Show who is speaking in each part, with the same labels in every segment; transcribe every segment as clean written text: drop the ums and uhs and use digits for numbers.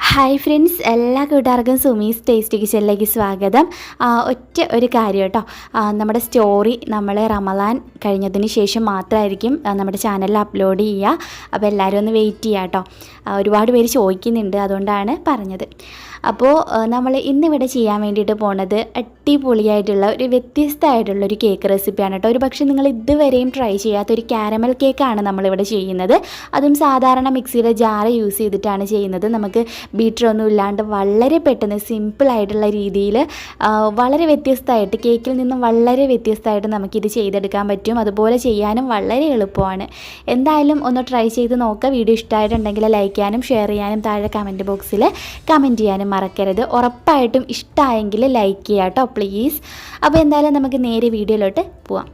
Speaker 1: Hi friends, എല്ലാ കൂട്ടുകാർക്കും Sumi's taste കിച്ചണിലേക്ക് സ്വാഗതം. ഒറ്റ ഒരു കാര്യം കേട്ടോ, നമ്മുടെ സ്റ്റോറി നമ്മൾ റമദാൻ കഴിഞ്ഞതിന് ശേഷം മാത്രമായിരിക്കും നമ്മുടെ ചാനലിൽ അപ്ലോഡ് ചെയ്യുക. അപ്പോൾ എല്ലാവരും ഒന്ന് വെയിറ്റ് ചെയ്യുക കേട്ടോ. ഒരുപാട് പേര് ചോദിക്കുന്നുണ്ട്, അതുകൊണ്ടാണ് പറഞ്ഞത്. അപ്പോൾ നമ്മൾ ഇന്നിവിടെ ചെയ്യാൻ വേണ്ടിയിട്ട് പോണത് അടിപൊളിയായിട്ടുള്ള ഒരു വ്യത്യസ്തമായിട്ടുള്ളൊരു കേക്ക് റെസിപ്പിയാണ് കേട്ടോ. ഒരു പക്ഷേ നിങ്ങൾ ഇതുവരെയും ട്രൈ ചെയ്യാത്തൊരു കാരമൽ കേക്കാണ് നമ്മളിവിടെ ചെയ്യുന്നത്. അതും സാധാരണ മിക്സിയുടെ ജാറ് യൂസ് ചെയ്തിട്ടാണ് ചെയ്യുന്നത്. നമുക്ക് ബീറ്ററൊന്നും ഇല്ലാണ്ട് വളരെ പെട്ടെന്ന് സിമ്പിളായിട്ടുള്ള രീതിയിൽ വളരെ വ്യത്യസ്തമായിട്ട്, കേക്കിൽ നിന്നും വളരെ വ്യത്യസ്തമായിട്ട് നമുക്കിത് ചെയ്തെടുക്കാൻ പറ്റും. അതുപോലെ ചെയ്യാനും വളരെ എളുപ്പമാണ്. എന്തായാലും ഒന്ന് ട്രൈ ചെയ്ത് നോക്കുക. വീഡിയോ ഇഷ്ടമായിട്ടുണ്ടെങ്കിൽ ലൈക്ക് ചെയ്യാനും ഷെയർ ചെയ്യാനും താഴെ കമൻറ്റ് ബോക്സിൽ കമൻറ്റ് ചെയ്യാനും മറക്കരുത്. ഉറപ്പായിട്ടും ഇഷ്ടമായെങ്കിൽ ലൈക്ക് ചെയ്യാം കേട്ടോ, പ്ലീസ്. അപ്പോൾ എന്തായാലും നമുക്ക് നേരെ വീഡിയോയിലോട്ട് പോവാം.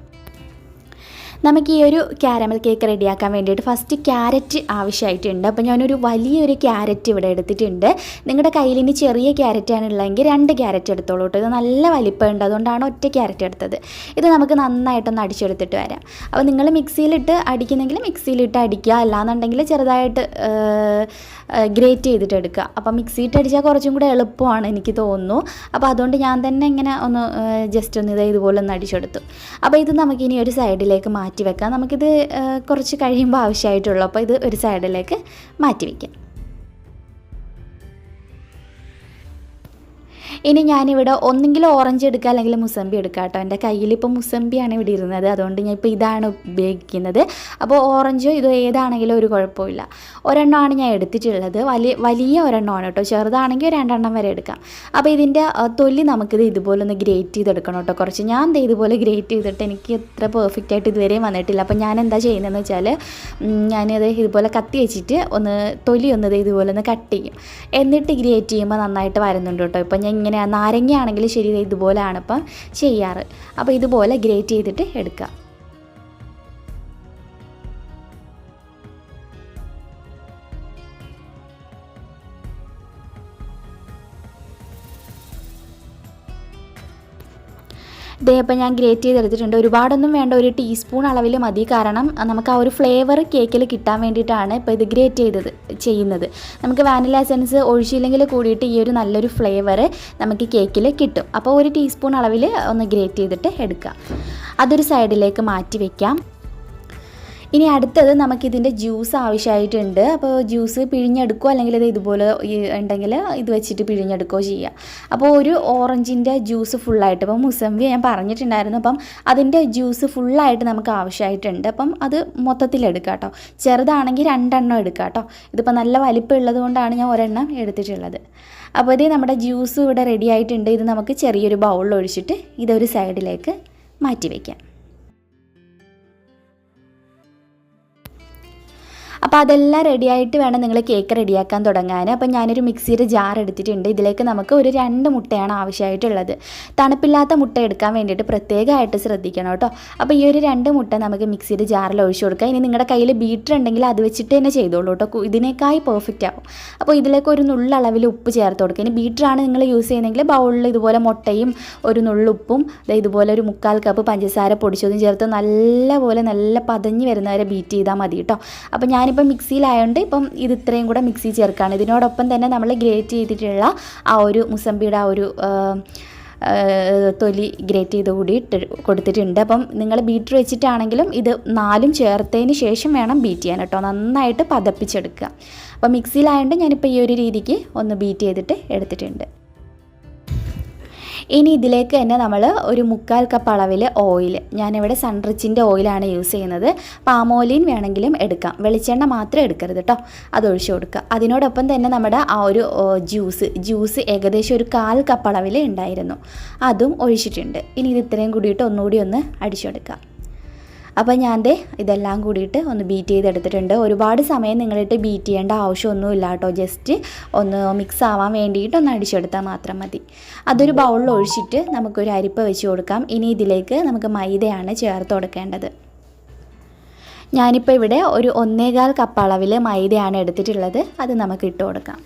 Speaker 1: നമുക്ക് ഈ ഒരു കാരമൽ കേക്ക് റെഡിയാക്കാൻ വേണ്ടിയിട്ട് ഫസ്റ്റ് ക്യാരറ്റ് ആവശ്യമായിട്ടുണ്ട്. അപ്പോൾ ഞാനൊരു വലിയൊരു ക്യാരറ്റ് ഇവിടെ എടുത്തിട്ടുണ്ട്. നിങ്ങളുടെ കയ്യിൽ ഇനി ചെറിയ ക്യാരറ്റാണ് ഉള്ളതെങ്കിൽ 2 ക്യാരറ്റ് എടുത്തോളൂ കേട്ടോ. ഇത് നല്ല വലിപ്പമുണ്ട്, അതുകൊണ്ടാണ് ഒറ്റ ക്യാരറ്റ് എടുത്തത്. ഇത് നമുക്ക് നന്നായിട്ടൊന്ന് അടിച്ചെടുത്തിട്ട് വരാം. അപ്പോൾ നിങ്ങൾ മിക്സിയിലിട്ട് അടിക്കുന്നെങ്കിൽ മിക്സിയിലിട്ട് അടിക്കുക, അല്ലാന്നുണ്ടെങ്കിൽ ചെറുതായിട്ട് ഗ്രേറ്റ് ചെയ്തിട്ട് എടുക്കുക. അപ്പോൾ മിക്സിയിട്ട് അടിച്ചാൽ കുറച്ചും കൂടെ എളുപ്പമാണ് എനിക്ക് തോന്നുന്നു. അപ്പോൾ അതുകൊണ്ട് ഞാൻ തന്നെ ഇങ്ങനെ ഒന്ന് ജസ്റ്റ് ഒന്ന് ഇതുപോലെ ഒന്ന് അടിച്ചെടുത്തു. അപ്പോൾ ഇത് നമുക്കിനി ഒരു സൈഡിലേക്ക് മാറ്റി വെക്കാം. നമുക്കിത് കുറച്ച് കഴിയുമ്പോൾ ആവശ്യമായിട്ടുള്ളൂ. അപ്പോൾ ഇത് ഒരു സൈഡിലേക്ക് മാറ്റി വയ്ക്കാം. ഇനി ഞാനിവിടെ ഒന്നെങ്കിലും ഓറഞ്ച് എടുക്കുക അല്ലെങ്കിൽ മുസമ്പി എടുക്കുക കേട്ടോ. എൻ്റെ കയ്യിലിപ്പോൾ മുസമ്പിയാണ് ഇവിടെ ഇരുന്നത്, അതുകൊണ്ട് ഞാൻ ഇപ്പോൾ ഇതാണ് ഉപയോഗിക്കുന്നത്. അപ്പോൾ ഓറഞ്ചോ ഇതോ ഏതാണെങ്കിലും ഒരു കുഴപ്പമില്ല. ഒരെണ്ണമാണ് ഞാൻ എടുത്തിട്ടുള്ളത്. വലിയ ഒരെണ്ണമാണ് കേട്ടോ. ചെറുതാണെങ്കിൽ 2 എണ്ണം വരെ എടുക്കാം. അപ്പോൾ ഇതിൻ്റെ തൊലി നമുക്കിത് ഇതുപോലെ ഒന്ന് ഗ്രേറ്റ് ചെയ്തെടുക്കണം കേട്ടോ. കുറച്ച് ഞാൻ ഇതുപോലെ ഗ്രേറ്റ് ചെയ്തിട്ട് എനിക്ക് എത്ര പെർഫെക്റ്റ് ആയിട്ട് ഇതുവരെയും വന്നിട്ടില്ല. അപ്പോൾ ഞാൻ എന്താ ചെയ്യുന്നതെന്ന് വെച്ചാൽ ഞാനിത് ഇതുപോലെ കത്തി വെച്ചിട്ട് തൊലി ഇതുപോലെ ഒന്ന് കട്ട് ചെയ്യും. എന്നിട്ട് ഗ്രേറ്റ് ചെയ്യുമ്പോൾ നന്നായിട്ട് വരുന്നുണ്ട് കേട്ടോ. ഇപ്പോൾ ഞാൻ നാരങ്ങയാണെങ്കിൽ ശരി, ഇതുപോലെയാണ് ഇപ്പം ചെയ്യാറ്. അപ്പോൾ ഇതുപോലെ ഗ്രേറ്റ് ചെയ്തിട്ട് എടുക്കുക. അപ്പോൾ ഞാൻ ഗ്രേറ്റ് ചെയ്തെടുത്തിട്ടുണ്ട്. ഒരുപാടൊന്നും വേണ്ട, 1 ടീസ്പൂൺ അളവിൽ മതി. കാരണം നമുക്ക് ആ ഒരു ഫ്ലേവർ കേക്കിൽ കിട്ടാൻ വേണ്ടിയിട്ടാണ് ഇപ്പോൾ ഇത് ഗ്രേറ്റ് ചെയ്യുന്നത്. നമുക്ക് വാനില എസൻസ് ഒഴിച്ചില്ലെങ്കിൽ കൂടിയിട്ട് ഈ ഒരു നല്ലൊരു ഫ്ലേവർ നമുക്ക് കേക്കിൽ കിട്ടും. അപ്പോൾ 1 ടീസ്പൂൺ അളവിൽ ഒന്ന് ഗ്രേറ്റ് ചെയ്തിട്ട് എടുക്കാം. അതൊരു സൈഡിലേക്ക് മാറ്റി വയ്ക്കാം. ഇനി അടുത്തത് നമുക്കിതിൻ്റെ ജ്യൂസ് ആവശ്യമായിട്ടുണ്ട്. അപ്പോൾ ജ്യൂസ് പിഴിഞ്ഞെടുക്കുകയോ അല്ലെങ്കിൽ ഇത് ഇതുപോലെ ഉണ്ടെങ്കിൽ ഇത് വെച്ചിട്ട് പിഴിഞ്ഞെടുക്കുകയോ ചെയ്യാം. അപ്പോൾ ഒരു ഓറഞ്ചിൻ്റെ ജ്യൂസ് ഫുള്ളായിട്ട്, അപ്പം മുസമ്പി ഞാൻ പറഞ്ഞിട്ടുണ്ടായിരുന്നു, അപ്പം അതിൻ്റെ ജ്യൂസ് ഫുള്ളായിട്ട് നമുക്ക് ആവശ്യമായിട്ടുണ്ട്. അപ്പം അത് മൊത്തത്തിലെടുക്കാം കേട്ടോ. ചെറുതാണെങ്കിൽ 2 എണ്ണം എടുക്കാം കേട്ടോ. ഇതിപ്പോൾ നല്ല വലിപ്പം ഉള്ളത് കൊണ്ടാണ് ഞാൻ 1 എണ്ണം എടുത്തിട്ടുള്ളത്. അപ്പോൾ ഇത് നമ്മുടെ ജ്യൂസ് ഇവിടെ റെഡി ആയിട്ടുണ്ട്. ഇത് നമുക്ക് ചെറിയൊരു ബൗളിൽ ഒഴിച്ചിട്ട് ഇതൊരു സൈഡിലേക്ക് മാറ്റി വയ്ക്കാം. അപ്പോൾ അതെല്ലാം റെഡിയായിട്ട് വേണം നിങ്ങൾ കേക്ക് റെഡിയാക്കാൻ തുടങ്ങാൻ. അപ്പോൾ ഞാനൊരു മിക്സിയുടെ ജാർ എടുത്തിട്ടുണ്ട്. ഇതിലേക്ക് നമുക്ക് ഒരു 2 മുട്ടയാണ് ആവശ്യമായിട്ടുള്ളത്. തണുപ്പില്ലാത്ത മുട്ട എടുക്കാൻ വേണ്ടിയിട്ട് പ്രത്യേകമായിട്ട് ശ്രദ്ധിക്കണം കേട്ടോ. അപ്പോൾ ഈ ഒരു 2 മുട്ട നമുക്ക് മിക്സിയുടെ ജാറിൽ ഒഴിച്ചു കൊടുക്കാം. ഇനി നിങ്ങളുടെ കയ്യിൽ ബീറ്റർ ഉണ്ടെങ്കിൽ അത് വെച്ചിട്ട് തന്നെ ചെയ്തോളൂ കേട്ടോ. ഇതിനേക്കായി പെർഫെക്റ്റ് ആവും. അപ്പോൾ ഇതിലേക്ക് ഒരു നുള്ളളവിൽ ഉപ്പ് ചേർത്ത് കൊടുക്കുക. ഇനി ബീറ്ററാണ് നിങ്ങൾ യൂസ് ചെയ്യുന്നതെങ്കിൽ ബൗളിൽ ഇതുപോലെ മുട്ടയും ഒരു നുള്ളുപ്പും ഇതുപോലെ ഒരു 1/4 കപ്പ് പഞ്ചസാര പൊടിച്ചതും ചേർത്ത് നല്ല പതഞ്ഞ് വരുന്നവരെ ബീറ്റ് ചെയ്താൽ മതി കേട്ടോ. അപ്പോൾ ഞാനിപ്പോൾ മിക്സിയിലായതുകൊണ്ട് ഇപ്പം ഇത് ഇത്രയും കൂടെ മിക്സി ചേർക്കുകയാണ്. ഇതിനോടൊപ്പം തന്നെ നമ്മൾ ഗ്രേറ്റ് ചെയ്തിട്ടുള്ള ആ ഒരു മുസമ്പിയുടെ ആ ഒരു തൊലി ഗ്രേറ്റ് ചെയ്ത് കൂടി കൊടുത്തിട്ടുണ്ട്. അപ്പം നിങ്ങൾ ബീറ്റർ വെച്ചിട്ടാണെങ്കിലും ഇത് 4ഉം ചേർത്തതിന് ശേഷം വേണം ബീറ്റ് ചെയ്യാൻ കേട്ടോ. നന്നായിട്ട് പതപ്പിച്ചെടുക്കുക. അപ്പം മിക്സിയിലായതുകൊണ്ട് ഞാനിപ്പോൾ ഈ ഒരു രീതിക്ക് ഒന്ന് ബീറ്റ് ചെയ്തിട്ട് എടുത്തിട്ടുണ്ട്. ഇനി ഇതിലേക്ക് തന്നെ നമ്മൾ ഒരു 1/4 കപ്പ് അളവിൽ ഓയിൽ, ഞാനിവിടെ സൺറിച്ചിൻ്റെ ഓയിലാണ് യൂസ് ചെയ്യുന്നത്. പാമോലിൻ വേണമെങ്കിലും എടുക്കാം, വെളിച്ചെണ്ണ മാത്രം എടുക്കരുത് കേട്ടോ. അത് ഒഴിച്ചു കൊടുക്കുക. അതിനോടൊപ്പം തന്നെ നമ്മുടെ ആ ഒരു ജ്യൂസ് ഏകദേശം ഒരു 1/4 കപ്പ് അളവിൽ ഉണ്ടായിരുന്നു, അതും ഒഴിച്ചിട്ടുണ്ട്. ഇനി ഇത് ഇത്രയും കൂടിയിട്ട് ഒന്നുകൂടി ഒന്ന് അടിച്ചെടുക്കാം. അപ്പോൾ ഞാൻ ഇതെല്ലാം കൂടിയിട്ട് ഒന്ന് ബീറ്റ് ചെയ്തെടുത്തിട്ടുണ്ട്. ഒരുപാട് സമയം നിങ്ങളിട്ട് ബീറ്റ് ചെയ്യേണ്ട ആവശ്യമൊന്നുമില്ല കേട്ടോ. ജസ്റ്റ് ഒന്ന് മിക്സ് ആവാൻ വേണ്ടിയിട്ട് ഒന്ന് അടിച്ചെടുത്താൽ മാത്രം മതി. അതൊരു ബൗളിൽ ഒഴിച്ചിട്ട് നമുക്കൊരു അരിപ്പ വെച്ച് കൊടുക്കാം. ഇനി ഇതിലേക്ക് നമുക്ക് മൈദയാണ് ചേർത്ത് കൊടുക്കേണ്ടത്. ഞാനിപ്പോൾ ഇവിടെ ഒരു 1/4 കപ്പ് അളവിൽ മൈദയാണ് എടുത്തിട്ടുള്ളത്. അത് നമുക്ക് ഇട്ട് കൊടുക്കാം.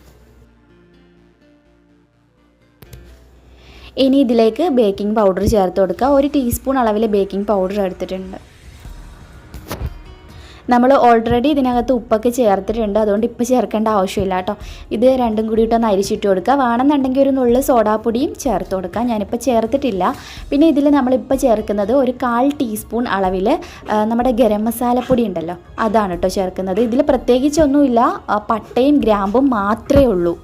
Speaker 1: ഇനി ഇതിലേക്ക് ബേക്കിംഗ് പൗഡർ ചേർത്ത് കൊടുക്കുക. 1 ടീസ്പൂൺ അളവിൽ ബേക്കിംഗ് പൗഡർ എടുത്തിട്ടുണ്ട്. നമ്മൾ ഓൾറെഡി ഇതിനകത്ത് ഉപ്പൊക്കെ ചേർത്തിട്ടുണ്ട്, അതുകൊണ്ട് ഇപ്പോൾ ചേർക്കേണ്ട ആവശ്യമില്ല കേട്ടോ. ഇത് രണ്ടും കൂടിയിട്ടൊന്ന് അരിച്ചിട്ട് കൊടുക്കുക. വേണമെന്നുണ്ടെങ്കിൽ ഒരു നുള്ളു സോഡാപ്പൊടിയും ചേർത്ത് കൊടുക്കുക. ഞാനിപ്പോൾ ചേർത്തിട്ടില്ല. പിന്നെ ഇതിൽ നമ്മളിപ്പോൾ ചേർക്കുന്നത് ഒരു 1/4 ടീസ്പൂൺ അളവിൽ നമ്മുടെ ഗരം മസാലപ്പൊടി ഉണ്ടല്ലോ, അതാണ് കേട്ടോ ചേർക്കുന്നത്. ഇതിൽ പ്രത്യേകിച്ചൊന്നുമില്ല, പട്ടയും ഗ്രാമ്പും മാത്രമേ ഉള്ളൂ.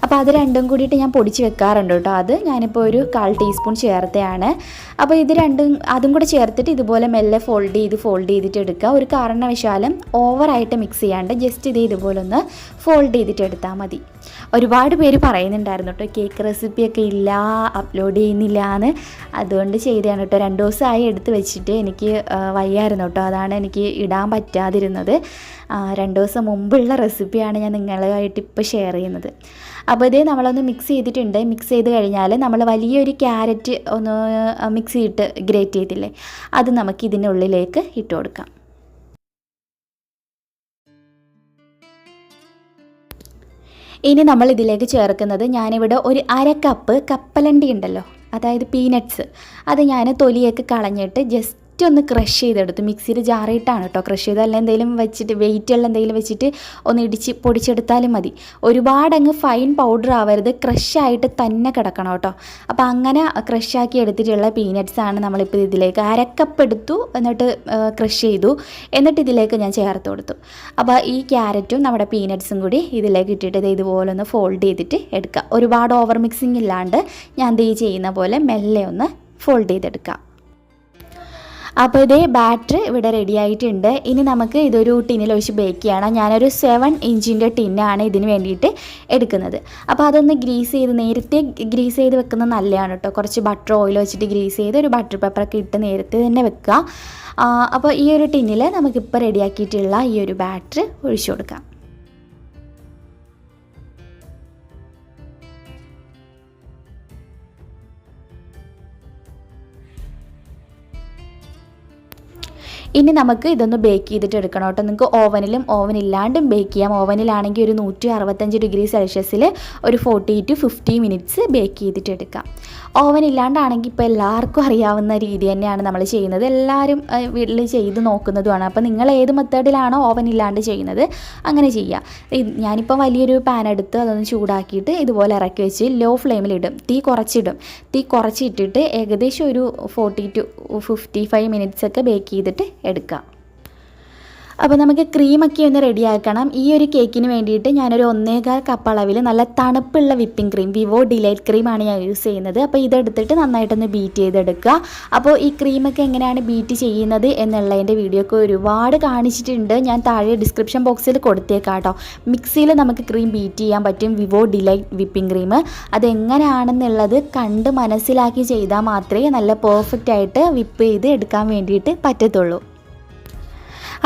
Speaker 1: അപ്പോൾ അത് രണ്ടും കൂടിയിട്ട് ഞാൻ പൊടിച്ച് വെക്കാറുണ്ട് കേട്ടോ. അത് ഞാനിപ്പോൾ ഒരു 1/4 ടീസ്പൂൺ ചേർത്തയാണ്. അപ്പോൾ ഇത് അതും കൂടെ ചേർത്തിട്ട് ഇതുപോലെ മെല്ലെ ഫോൾഡ് ചെയ്തിട്ട് എടുക്കുക. ഒരു കാരണവശാലും ഓവറായിട്ട് മിക്സ് ചെയ്യാണ്ട് ജസ്റ്റ് ഇതുപോലെ ഒന്ന് ഫോൾഡ് ചെയ്തിട്ട് എടുത്താൽ മതി. ഒരുപാട് പേര് പറയുന്നുണ്ടായിരുന്നു കേട്ടോ കേക്ക് റെസിപ്പിയൊക്കെ ഇല്ല, അപ്ലോഡ് ചെയ്യുന്നില്ല എന്ന്. അതുകൊണ്ട് ചെയ്തതാണ് കേട്ടോ. 2 ദിവസമായി എടുത്ത് വെച്ചിട്ട് എനിക്ക് വയ്യായിരുന്നു കേട്ടോ. അതാണ് എനിക്ക് ഇടാൻ പറ്റാതിരുന്നത്. 2 ദിവസം മുമ്പുള്ള റെസിപ്പിയാണ് ഞാൻ നിങ്ങളുമായിട്ട് ഇപ്പോൾ ഷെയർ ചെയ്യുന്നത്. അപ്പോൾ ഇതേ നമ്മളൊന്ന് മിക്സ് ചെയ്തിട്ടുണ്ട്. മിക്സ് ചെയ്ത് കഴിഞ്ഞാൽ നമ്മൾ വലിയൊരു ക്യാരറ്റ് ഒന്ന് മിക്സിയിട്ട് ഗ്രേറ്റ് ചെയ്തില്ലേ, അത് നമുക്ക് ഇതിനുള്ളിലേക്ക് ഇട്ട് കൊടുക്കാം. ഇനി നമ്മൾ ഇതിലേക്ക് ചേർക്കുന്നത്, ഞാനിവിടെ ഒരു 1/2 കപ്പ് കപ്പലണ്ടി ഉണ്ടല്ലോ, അതായത് പീനട്ട്സ്, അത് ഞാൻ തൊലിയൊക്കെ കളഞ്ഞിട്ട് ജസ്റ്റ് ഒന്ന് ക്രഷ് ചെയ്തെടുത്തു. മിക്സിയിൽ ജാറിയിട്ടാണ് കേട്ടോ ക്രഷ് ചെയ്ത്. അല്ല എന്തെങ്കിലും വെച്ചിട്ട് വെയിറ്റുള്ള എന്തെങ്കിലും വെച്ചിട്ട് ഒന്ന് ഇടിച്ച് പൊടിച്ചെടുത്താലും മതി. ഒരുപാടങ്ങ് ഫൈൻ പൗഡർ ആവരുത്, ക്രഷായിട്ട് തന്നെ കിടക്കണം കേട്ടോ. അപ്പോൾ അങ്ങനെ ക്രഷാക്കി എടുത്തിട്ടുള്ള പീനട്ട്സാണ് നമ്മളിപ്പോൾ ഇതിലേക്ക് 1/2 കപ്പ് എടുത്തു, എന്നിട്ട് ക്രഷ് ചെയ്തു, എന്നിട്ട് ഇതിലേക്ക് ഞാൻ ചേർത്ത് കൊടുത്തു. അപ്പോൾ ഈ ക്യാരറ്റും നമ്മുടെ പീനട്ട്സും കൂടി ഇതിലേക്ക് ഇട്ടിട്ട് ഇതുപോലെ ഒന്ന് ഫോൾഡ് ചെയ്തിട്ട് എടുക്കുക. ഒരുപാട് ഓവർ മിക്സിങ് ഇല്ലാണ്ട് ഞാൻ ഈ ചെയ്യുന്ന പോലെ മെല്ലെ ഒന്ന് ഫോൾഡ് ചെയ്തെടുക്കുക. അപ്പോൾ ഇതേ ബാറ്റർ ഇവിടെ റെഡി ആയിട്ടുണ്ട്. ഇനി നമുക്ക് ഇതൊരു ടിന്നിൽ ഒഴിച്ച് ബേക്ക് ചെയ്യണം. ഞാനൊരു 7 ഇഞ്ചിൻ്റെ ടിന്നാണ് ഇതിന് വേണ്ടിയിട്ട് എടുക്കുന്നത്. അപ്പോൾ അതൊന്ന് നേരത്തെ ഗ്രീസ് ചെയ്ത് വെക്കുന്നത് നല്ലതാണ് കേട്ടോ. കുറച്ച് ബട്ടർ ഓയിൽ വെച്ചിട്ട് ഗ്രീസ് ചെയ്ത് ഒരു ബട്ടർ പേപ്പറൊക്കെ ഇട്ട് നേരത്തെ തന്നെ വെക്കുക. അപ്പോൾ ഈ ഒരു ടിന്നിൽ നമുക്കിപ്പോൾ റെഡിയാക്കിയിട്ടുള്ള ഈ ഒരു ബാറ്റർ ഒഴിച്ചു കൊടുക്കാം. ഇനി നമുക്ക് ഇതൊന്ന് ബേക്ക് ചെയ്തിട്ട് എടുക്കണം കേട്ടോ. നിങ്ങൾക്ക് ഓവനില്ലാണ്ടും ബേക്ക് ചെയ്യാം. ഓവനിലാണെങ്കിൽ ഒരു 165 ഡിഗ്രി സെൽഷ്യസിൽ ഒരു 40 to 50 മിനിറ്റ്സ് ബേക്ക് ചെയ്തിട്ട് എടുക്കാം. ഓവനില്ലാണ്ടാണെങ്കിൽ ഇപ്പോൾ എല്ലാവർക്കും അറിയാവുന്ന രീതി തന്നെയാണ് നമ്മൾ ചെയ്യുന്നത്. എല്ലാവരും വീട്ടിൽ ചെയ്ത് നോക്കുന്നതുമാണ്. അപ്പോൾ നിങ്ങൾ ഏത് മെത്തേഡിലാണോ ഓവനില്ലാണ്ട് ചെയ്യുന്നത് അങ്ങനെ ചെയ്യുക. ഞാനിപ്പോൾ വലിയൊരു പാൻ എടുത്ത് അതൊന്ന് ചൂടാക്കിയിട്ട് ഇതുപോലെ ഇറക്കി വെച്ച് ലോ ഫ്ലെയിമിലിടും. തീ കുറച്ചിട്ടിട്ട് ഏകദേശം ഒരു 40 to 55 മിനിറ്റ്സ് ഒക്കെ ബേക്ക് ചെയ്തിട്ട് എടുക്കാം. അപ്പോൾ നമുക്ക് ക്രീമൊക്കെ ഒന്ന് റെഡിയാക്കണം. ഈ ഒരു കേക്കിന് വേണ്ടിയിട്ട് ഞാനൊരു 1.25 കപ്പ് അളവിൽ നല്ല തണുപ്പുള്ള വിപ്പിംഗ് ക്രീം, വിവോ ഡിലൈറ്റ് ക്രീമാണ് ഞാൻ യൂസ് ചെയ്യുന്നത്. അപ്പോൾ ഇതെടുത്തിട്ട് നന്നായിട്ടൊന്ന് ബീറ്റ് ചെയ്തെടുക്കുക. അപ്പോൾ ഈ ക്രീമൊക്കെ എങ്ങനെയാണ് ബീറ്റ് ചെയ്യുന്നത് എന്നുള്ളതിൻ്റെ വീഡിയോ ഒക്കെ ഒരുപാട് കാണിച്ചിട്ടുണ്ട്. ഞാൻ താഴെ ഡിസ്ക്രിപ്ഷൻ ബോക്സിൽ കൊടുത്തേക്കാം കേട്ടോ. മിക്സിയിൽ നമുക്ക് ക്രീം ബീറ്റ് ചെയ്യാൻ പറ്റും, വിവോ ഡിലൈറ്റ് വിപ്പിംഗ് ക്രീം. അതെങ്ങനെയാണെന്നുള്ളത് കണ്ട് മനസ്സിലാക്കി ചെയ്താൽ മാത്രമേ നല്ല പെർഫെക്റ്റ് ആയിട്ട് വിപ്പ് ചെയ്ത് എടുക്കാൻ വേണ്ടിയിട്ട് പറ്റത്തുള്ളൂ.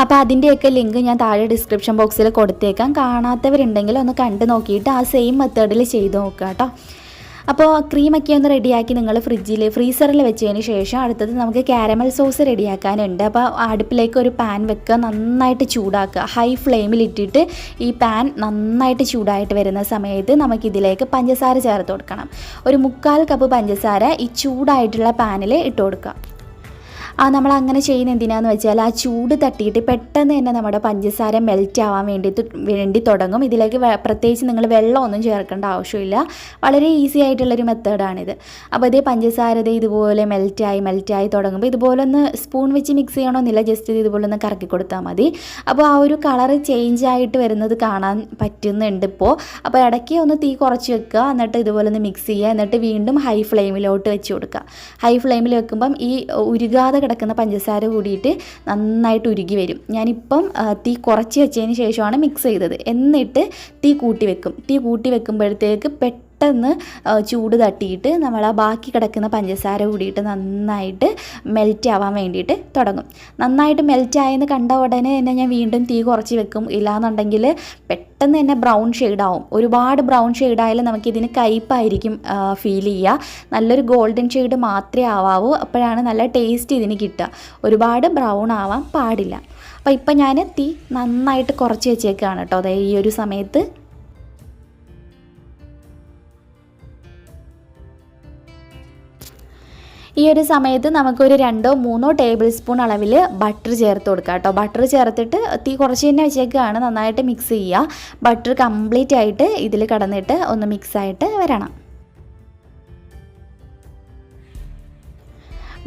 Speaker 1: അപ്പോൾ അതിൻ്റെയൊക്കെ ലിങ്ക് ഞാൻ താഴെ ഡിസ്ക്രിപ്ഷൻ ബോക്സിൽ കൊടുത്തേക്കാം. കാണാത്തവരുണ്ടെങ്കിൽ ഒന്ന് കണ്ട് നോക്കിയിട്ട് ആ സെയിം മെത്തേഡിൽ ചെയ്ത് നോക്കുക കേട്ടോ. അപ്പോൾ ക്രീമൊക്കെ ഒന്ന് റെഡിയാക്കി നിങ്ങൾ ഫ്രീസറിൽ വെച്ചതിന് ശേഷം അടുത്തത് നമുക്ക് കാരമൽ സോസ് റെഡിയാക്കാനുണ്ട്. അപ്പോൾ അടുപ്പിലേക്ക് ഒരു പാൻ വെക്കുക, നന്നായിട്ട് ചൂടാക്കുക. ഹൈ ഫ്ലെയിമിലിട്ടിട്ട് ഈ പാൻ നന്നായിട്ട് ചൂടായിട്ട് വരുന്ന സമയത്ത് നമുക്കിതിലേക്ക് പഞ്ചസാര ചേർത്ത് കൊടുക്കണം. ഒരു 3/4 കപ്പ് പഞ്ചസാര ഈ ചൂടായിട്ടുള്ള പാനിൽ ഇട്ട് കൊടുക്കുക. നമ്മൾ അങ്ങനെ ചെയ്യുന്ന എന്തിനാന്ന് വെച്ചാൽ ആ ചൂട് തട്ടിയിട്ട് പെട്ടെന്ന് തന്നെ നമ്മുടെ പഞ്ചസാര മെൽറ്റ് ആവാൻ വേണ്ടി തുടങ്ങും. ഇതിലേക്ക് പ്രത്യേകിച്ച് നിങ്ങൾ വെള്ളമൊന്നും ചേർക്കേണ്ട ആവശ്യമില്ല. വളരെ ഈസി ആയിട്ടുള്ളൊരു മെത്തേഡാണിത്. അപ്പോൾ ഇതേ പഞ്ചസാര ഇതുപോലെ മെൽറ്റായി തുടങ്ങുമ്പോൾ ഇതുപോലെ ഒന്ന് സ്പൂൺ വെച്ച് മിക്സ് ചെയ്യണമെന്നില്ല, ജസ്റ്റ് ഇതുപോലെ ഒന്ന് കറക്കി കൊടുത്താൽ മതി. അപ്പോൾ ആ ഒരു കളറ് ചേഞ്ച് ആയിട്ട് വരുന്നത് കാണാൻ പറ്റുന്നുണ്ട് ഇപ്പോൾ. അപ്പോൾ ഇടയ്ക്ക് ഒന്ന് തീ കുറച്ച് വെക്കുക, എന്നിട്ട് ഇതുപോലെ ഒന്ന് മിക്സ് ചെയ്യുക, എന്നിട്ട് വീണ്ടും ഹൈ ഫ്ലെയിമിലോട്ട് വെച്ച് കൊടുക്കുക. ഹൈ ഫ്ലെയിമിൽ വെക്കുമ്പം ഈ ഉരുകാതെ കിടക്കുന്ന പഞ്ചസാര കൂടിയിട്ട് നന്നായിട്ട് ഉരുകി വരും. ഞാനിപ്പം തീ കുറച്ച് വെച്ചതിന് ശേഷമാണ് മിക്സ് ചെയ്തത്. എന്നിട്ട് തീ കൂട്ടി വെക്കുമ്പോഴത്തേക്ക് പെട്ടെന്ന് ചൂട് തട്ടിയിട്ട് നമ്മൾ ആ ബാക്കി കിടക്കുന്ന പഞ്ചസാര കൂടിയിട്ട് നന്നായിട്ട് മെൽറ്റ് ആവാൻ വേണ്ടിയിട്ട് തുടങ്ങും. നന്നായിട്ട് മെൽറ്റായെന്ന് കണ്ട ഉടനെ തന്നെ ഞാൻ വീണ്ടും തീ കുറച്ച് വെക്കും. ഇല്ലാന്നുണ്ടെങ്കിൽ പെട്ടെന്ന് തന്നെ ബ്രൗൺ ഷെയ്ഡാവും. ഒരുപാട് ബ്രൗൺ ഷെയ്ഡായാലും നമുക്കിതിന് കയ്പ്പായിരിക്കും ഫീൽ ചെയ്യുക. നല്ലൊരു ഗോൾഡൻ ഷെയ്ഡ് മാത്രമേ ആവാവൂ. അപ്പോഴാണ് നല്ല ടേസ്റ്റ് ഇതിന് കിട്ടുക. ഒരുപാട് ബ്രൗൺ ആവാൻ പാടില്ല. അപ്പോൾ ഇപ്പം ഞാൻ തീ നന്നായിട്ട് കുറച്ച് വെച്ചേക്കാണ് കേട്ടോ. അതായത് ഈ ഒരു സമയത്ത് ഈ ഒരു സമയത്ത് നമുക്കൊരു 2-3 ടേബിൾ സ്പൂൺ അളവിൽ ബട്ടർ ചേർത്ത് കൊടുക്കാം കേട്ടോ. ബട്ടർ ചേർത്തിട്ട് തീ കുറച്ച് തന്നെ വെച്ചേക്കാണ്. നന്നായിട്ട് മിക്സ് ചെയ്യുക. ബട്ടർ കംപ്ലീറ്റ് ആയിട്ട് ഇതിൽ കടന്നിട്ട് ഒന്ന് മിക്സായിട്ട് വരണം.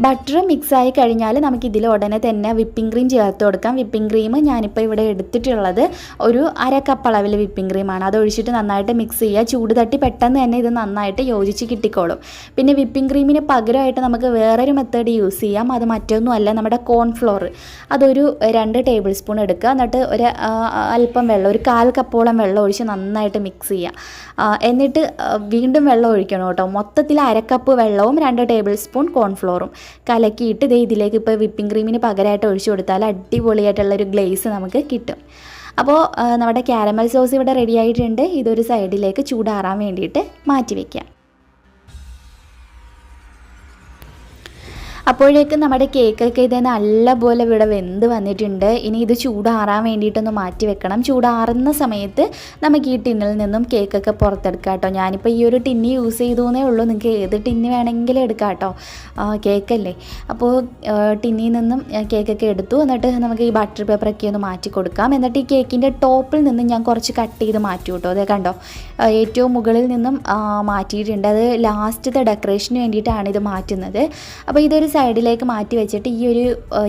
Speaker 1: ബട്ടർ മിക്സായി കഴിഞ്ഞാൽ നമുക്കിതിൽ ഉടനെ തന്നെ വിപ്പിംഗ് ക്രീം ചേർത്ത് കൊടുക്കാം. വിപ്പിംഗ് ക്രീം ഞാനിപ്പോൾ ഇവിടെ എടുത്തിട്ടുള്ളത് ഒരു 1/2 കപ്പ് അളവിൽ വിപ്പിംഗ് ക്രീമാണ്. അത് ഒഴിച്ചിട്ട് നന്നായിട്ട് മിക്സ് ചെയ്യുക. ചൂട് തട്ടി പെട്ടെന്ന് തന്നെ ഇത് നന്നായിട്ട് യോജിച്ച് കിട്ടിക്കോളും. പിന്നെ വിപ്പിംഗ് ക്രീമിന് പകരമായിട്ട് നമുക്ക് വേറൊരു മെത്തേഡ് യൂസ് ചെയ്യാം. അത് മറ്റൊന്നുമല്ല, നമ്മുടെ കോൺഫ്ലോർ അതൊരു 2 ടേബിൾ സ്പൂൺ എടുക്കുക. എന്നിട്ട് ഒരു അല്പം വെള്ളം, ഒരു 1/4 കപ്പോളം വെള്ളം ഒഴിച്ച് നന്നായിട്ട് മിക്സ് ചെയ്യുക. എന്നിട്ട് വീണ്ടും വെള്ളം ഒഴിക്കണം കേട്ടോ. മൊത്തത്തിൽ 1/2 കപ്പ് വെള്ളവും 2 ടേബിൾ സ്പൂൺ കോൺഫ്ലോറും കലക്കിയിട്ട് ഇതിലേക്ക് ഇപ്പോൾ വിപ്പിംഗ് ക്രീമിന് പകരമായിട്ട് ഒഴിച്ചു കൊടുത്താൽ അടിപൊളിയായിട്ടുള്ളൊരു ഗ്ലേസ് നമുക്ക് കിട്ടും. അപ്പോൾ നമ്മുടെ കാരമൽ സോസ് ഇവിടെ റെഡി ആയിട്ടുണ്ട്. ഇതൊരു സൈഡിലേക്ക് ചൂടാറാൻ വേണ്ടിയിട്ട് മാറ്റി വയ്ക്കാം. അപ്പോഴേക്കും നമ്മുടെ കേക്കൊക്കെ ഇത് നല്ലപോലെ ഇവിടെ വെന്ത് വന്നിട്ടുണ്ട്. ഇനി ഇത് ചൂടാറാൻ വേണ്ടിയിട്ടൊന്ന് മാറ്റി വെക്കണം. ചൂടാറുന്ന സമയത്ത് നമുക്ക് ഈ ടിന്നിൽ നിന്നും കേക്കൊക്കെ പുറത്തെടുക്കാം കേട്ടോ. ഞാനിപ്പോൾ ഈ ഒരു ടിന്ന് യൂസ് ചെയ്തേ ഉള്ളൂ. നിങ്ങൾക്ക് ഏത് ടിന്ന് വേണമെങ്കിലും എടുക്കാം കേട്ടോ, കേക്കല്ലേ. അപ്പോൾ ടിന്നിൽ നിന്നും കേക്കൊക്കെ എടുത്തു. എന്നിട്ട് നമുക്ക് ഈ ബട്ടർ പേപ്പറൊക്കെ ഒന്ന് മാറ്റി കൊടുക്കാം. എന്നിട്ട് ഈ കേക്കിൻ്റെ ടോപ്പിൽ നിന്നും ഞാൻ കുറച്ച് കട്ട് ചെയ്ത് മാറ്റി കേട്ടോ. അതേ കണ്ടോ, ഏറ്റവും മുകളിൽ നിന്നും മാറ്റിയിട്ടുണ്ട്. അത് ലാസ്റ്റത്തെ ഡെക്കറേഷന് വേണ്ടിയിട്ടാണ് ഇത് മാറ്റുന്നത്. അപ്പോൾ ഇതൊരു സൈഡിലേക്ക് മാറ്റി വെച്ചിട്ട് ഈ ഒരു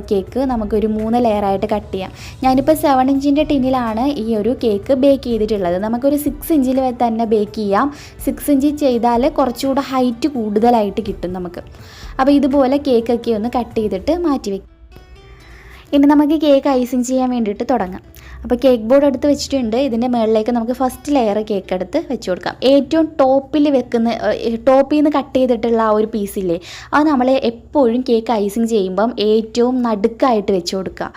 Speaker 1: കേക്ക് നമുക്കൊരു 3 ലെയറായിട്ട് കട്ട് ചെയ്യാം. ഞാനിപ്പോൾ 7 ഇഞ്ചിൻ്റെ ടിന്നിലാണ് ഈ ഒരു കേക്ക് ബേക്ക് ചെയ്തിട്ടുള്ളത്. നമുക്കൊരു 6 ഇഞ്ചിൽ തന്നെ ബേക്ക് ചെയ്യാം. 6 ഇഞ്ച് ചെയ്താൽ കുറച്ചുകൂടെ ഹൈറ്റ് കൂടുതലായിട്ട് കിട്ടും നമുക്ക്. അപ്പോൾ ഇതുപോലെ കേക്കൊക്കെ ഒന്ന് കട്ട് ചെയ്തിട്ട് മാറ്റി വയ്ക്കും. ഇനി നമുക്ക് കേക്ക് ഐസിങ് ചെയ്യാൻ വേണ്ടിയിട്ട് തുടങ്ങാം. അപ്പോൾ കേക്ക് ബോർഡ് എടുത്ത് വെച്ചിട്ടുണ്ട്. ഇതിൻ്റെ മുകളിലേക്ക് നമുക്ക് ഫസ്റ്റ് ലെയർ കേക്ക് എടുത്ത് വെച്ച് കൊടുക്കാം. ഏറ്റവും ടോപ്പിൽ വെക്കുന്ന, ടോപ്പിൽ നിന്ന് കട്ട് ചെയ്തിട്ടുള്ള ആ ഒരു പീസില്ലേ, അത് നമ്മൾ എപ്പോഴും കേക്ക് ഐസിങ് ചെയ്യുമ്പം ഏറ്റവും നടുക്കായിട്ട് വെച്ച് കൊടുക്കുക.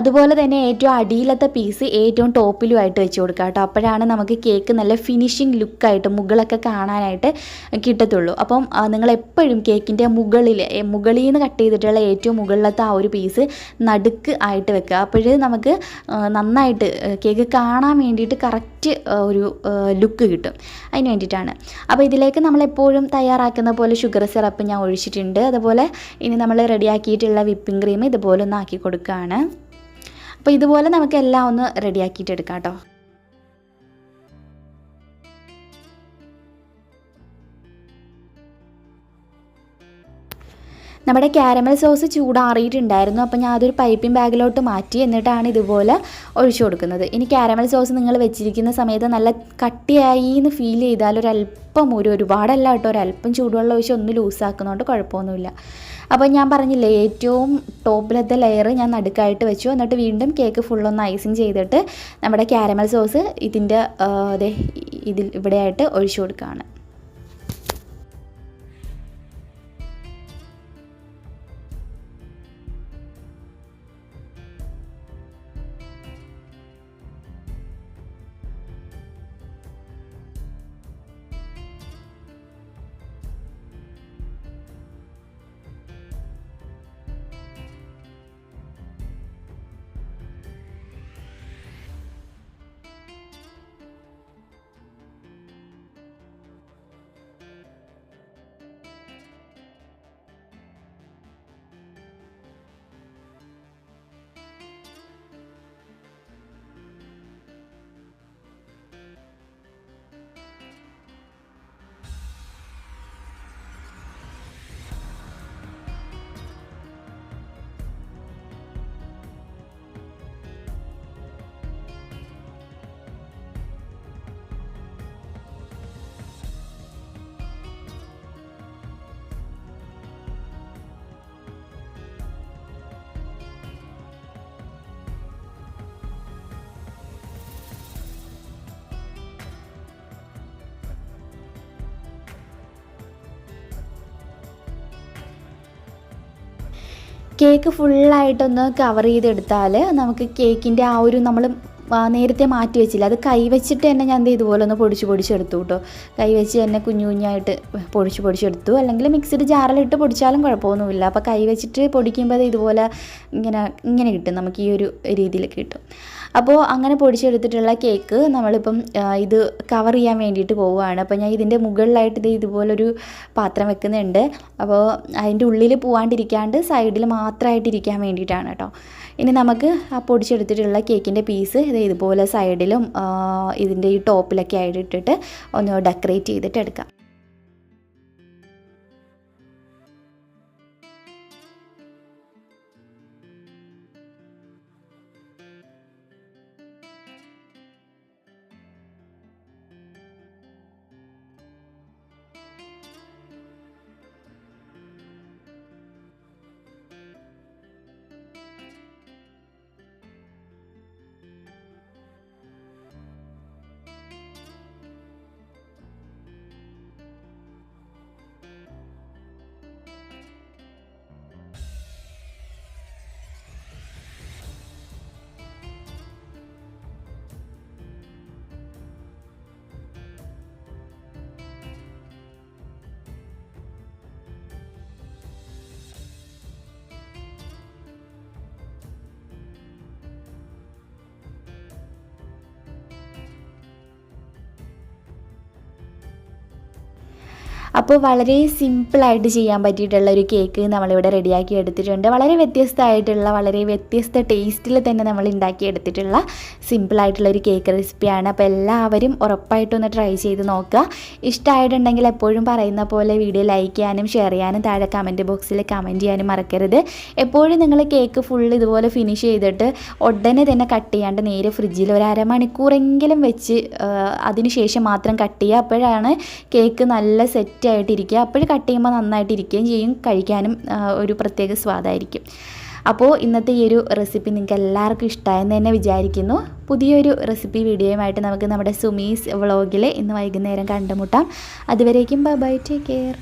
Speaker 1: അതുപോലെ തന്നെ ഏറ്റവും അടിയിലത്തെ പീസ് ഏറ്റവും ടോപ്പിലുമായിട്ട് വെച്ച് കൊടുക്കുക കേട്ടോ. അപ്പോഴാണ് നമുക്ക് കേക്ക് നല്ല ഫിനിഷിങ് ലുക്കായിട്ട് മുകളൊക്കെ കാണാനായിട്ട് കിട്ടത്തുള്ളൂ. അപ്പം നിങ്ങൾ എപ്പോഴും കേക്കിൻ്റെ മുകളിൽ നിന്ന് കട്ട് ചെയ്തിട്ടുള്ള ഏറ്റവും മുകളിലത്തെ ആ ഒരു പീസ് നടുക്ക് ആയിട്ട് വെക്കുക. അപ്പോഴേ നമുക്ക് നന്നായിട്ട് കേക്ക് കാണാൻ വേണ്ടിയിട്ട് കറക്റ്റ് ഒരു ലുക്ക് കിട്ടും. അതിന് വേണ്ടിയിട്ടാണ്. അപ്പോൾ ഇതിലേക്ക് നമ്മളെപ്പോഴും തയ്യാറാക്കുന്ന പോലെ ഷുഗർ സിറപ്പ് ഞാൻ ഒഴിച്ചിട്ടുണ്ട്. അതുപോലെ ഇനി നമ്മൾ റെഡിയാക്കിയിട്ടുള്ള വിപ്പിംഗ് ക്രീം ഇതുപോലെ ഒന്ന് ആക്കി കൊടുക്കുകയാണ്. അപ്പോൾ ഇതുപോലെ നമുക്ക് എല്ലാം ഒന്ന് റെഡിയാക്കിയിട്ട് എടുക്കാം കേട്ടോ. നമ്മുടെ കാരമൽ സോസ് ചൂടാറിയിട്ടുണ്ടായിരുന്നു. അപ്പോൾ ഞാൻ അതൊരു പൈപ്പിംഗ് ബാഗിലോട്ട് മാറ്റി. എന്നിട്ടാണ് ഇതുപോലെ ഒഴിച്ചു കൊടുക്കുന്നത്. ഇനി കാരമൽ സോസ് നിങ്ങൾ വെച്ചിരിക്കുന്ന സമയത്ത് നല്ല കട്ടിയായി എന്ന് ഫീൽ ചെയ്താൽ ഒരല്പം, ഒരുപാടല്ല കേട്ടോ, ഒരല്പം ചൂടുവെള്ളം ഒഴിച്ച് ഒന്ന് ലൂസാക്കുന്നതുകൊണ്ട് കുഴപ്പമൊന്നുമില്ല. അപ്പോൾ ഞാൻ പറഞ്ഞില്ലേ, ഏറ്റവും ടോപ്പിലത്തെ ലെയർ ഞാൻ നടുക്കായിട്ട് വെച്ചു. എന്നിട്ട് വീണ്ടും കേക്ക് ഫുള്ളൊന്ന് ഐസിങ് ചെയ്തിട്ട് നമ്മുടെ കാരമൽ സോസ് ഇതിൻ്റെ ഇതിൽ ഇവിടെയായിട്ട് ഒഴിച്ചു കൊടുക്കുകയാണ്. കേക്ക് ഫുള്ളായിട്ടൊന്ന് കവർ ചെയ്തെടുത്താൽ നമുക്ക് കേക്കിൻ്റെ ആ ഒരു നമ്മൾ നേരത്തെ മാറ്റി വെച്ചില്ല, അത് കൈവച്ചിട്ട് തന്നെ ഞാൻ ഇതുപോലെ ഒന്ന് പൊടിച്ചെടുത്തു കേട്ടോ. കൈവച്ച് തന്നെ കുഞ്ഞു കുഞ്ഞായിട്ട് പൊടിച്ചെടുത്തു. അല്ലെങ്കിൽ മിക്സിഡ് ജാറിലിട്ട് പൊടിച്ചാലും കുഴപ്പമൊന്നുമില്ല. അപ്പോൾ കൈവച്ചിട്ട് പൊടിക്കുമ്പോൾ ഇതുപോലെ ഇങ്ങനെ കിട്ടും, നമുക്ക് ഈ ഒരു രീതിയിൽ കിട്ടും. അപ്പോൾ അങ്ങനെ പൊടിച്ചെടുത്തിട്ടുള്ള കേക്ക് നമ്മളിപ്പം ഇത് കവർ ചെയ്യാൻ വേണ്ടിയിട്ട് പോവുകയാണ്. അപ്പോൾ ഞാൻ ഇതിൻ്റെ മുകളിലായിട്ട് ഇതുപോലൊരു പാത്രം വെക്കുന്നുണ്ട്. അപ്പോൾ അതിൻ്റെ ഉള്ളിൽ പോവാണ്ടിരിക്കാണ്ട് സൈഡിൽ മാത്രമായിട്ടിരിക്കാൻ വേണ്ടിയിട്ടാണ് കേട്ടോ. ഇനി നമുക്ക് ആ പൊടിച്ചെടുത്തിട്ടുള്ള കേക്കിൻ്റെ പീസ് ഇതുപോലെ സൈഡിലും ഇതിൻ്റെ ഈ ടോപ്പിലൊക്കെ ആയിട്ട് ഇട്ടിട്ട് ഒന്ന് ഡെക്കറേറ്റ് ചെയ്തിട്ട് എടുക്കാം. അപ്പോൾ വളരെ സിമ്പിളായിട്ട് ചെയ്യാൻ പറ്റിയിട്ടുള്ള ഒരു കേക്ക് നമ്മളിവിടെ റെഡിയാക്കി എടുത്തിട്ടുണ്ട്. വളരെ വ്യത്യസ്തമായിട്ടുള്ള വളരെ വ്യത്യസ്ത ടേസ്റ്റിൽ തന്നെ നമ്മൾ ഉണ്ടാക്കിയെടുത്തിട്ടുള്ള സിമ്പിളായിട്ടുള്ളൊരു കേക്ക് റെസിപ്പിയാണ്. അപ്പോൾ എല്ലാവരും ഉറപ്പായിട്ടൊന്ന് ട്രൈ ചെയ്ത് നോക്കുക. ഇഷ്ടമായിട്ടുണ്ടെങ്കിൽ എപ്പോഴും പറയുന്ന പോലെ വീഡിയോ ലൈക്ക് ചെയ്യാനും ഷെയർ ചെയ്യാനും താഴെ കമൻറ്റ് ബോക്സിൽ കമൻറ്റ് ചെയ്യാനും മറക്കരുത്. എപ്പോഴും നിങ്ങൾ കേക്ക് ഫുൾ ഇതുപോലെ ഫിനിഷ് ചെയ്തിട്ട് ഉടനെ തന്നെ കട്ട് ചെയ്യാണ്ട് നേരെ ഫ്രിഡ്ജിൽ ഒരു അരമണിക്കൂറെങ്കിലും വെച്ച് അതിന് ശേഷം മാത്രം കട്ട് ചെയ്യുക. അപ്പോഴാണ് കേക്ക് നല്ല സെറ്റ് ആയിട്ടിരിക്കുക. അപ്പോഴും കട്ട് ചെയ്യുമ്പോൾ നന്നായിട്ടിരിക്കുകയും ചെയ്യും, കഴിക്കാനും ഒരു പ്രത്യേക സ്വാദായിരിക്കും. അപ്പോൾ ഇന്നത്തെ ഈ ഒരു റെസിപ്പി നിങ്ങൾക്ക് എല്ലാവർക്കും ഇഷ്ടമായെന്ന് തന്നെ വിചാരിക്കുന്നു. പുതിയൊരു റെസിപ്പി വീഡിയോയുമായിട്ട് നമുക്ക് നമ്മുടെ സുമീസ് വ്ളോഗിൽ ഇന്ന് വൈകുന്നേരം കണ്ടുമുട്ടാം. അതുവരേക്കും ബൈ ബൈ, ടേക്ക് കെയർ.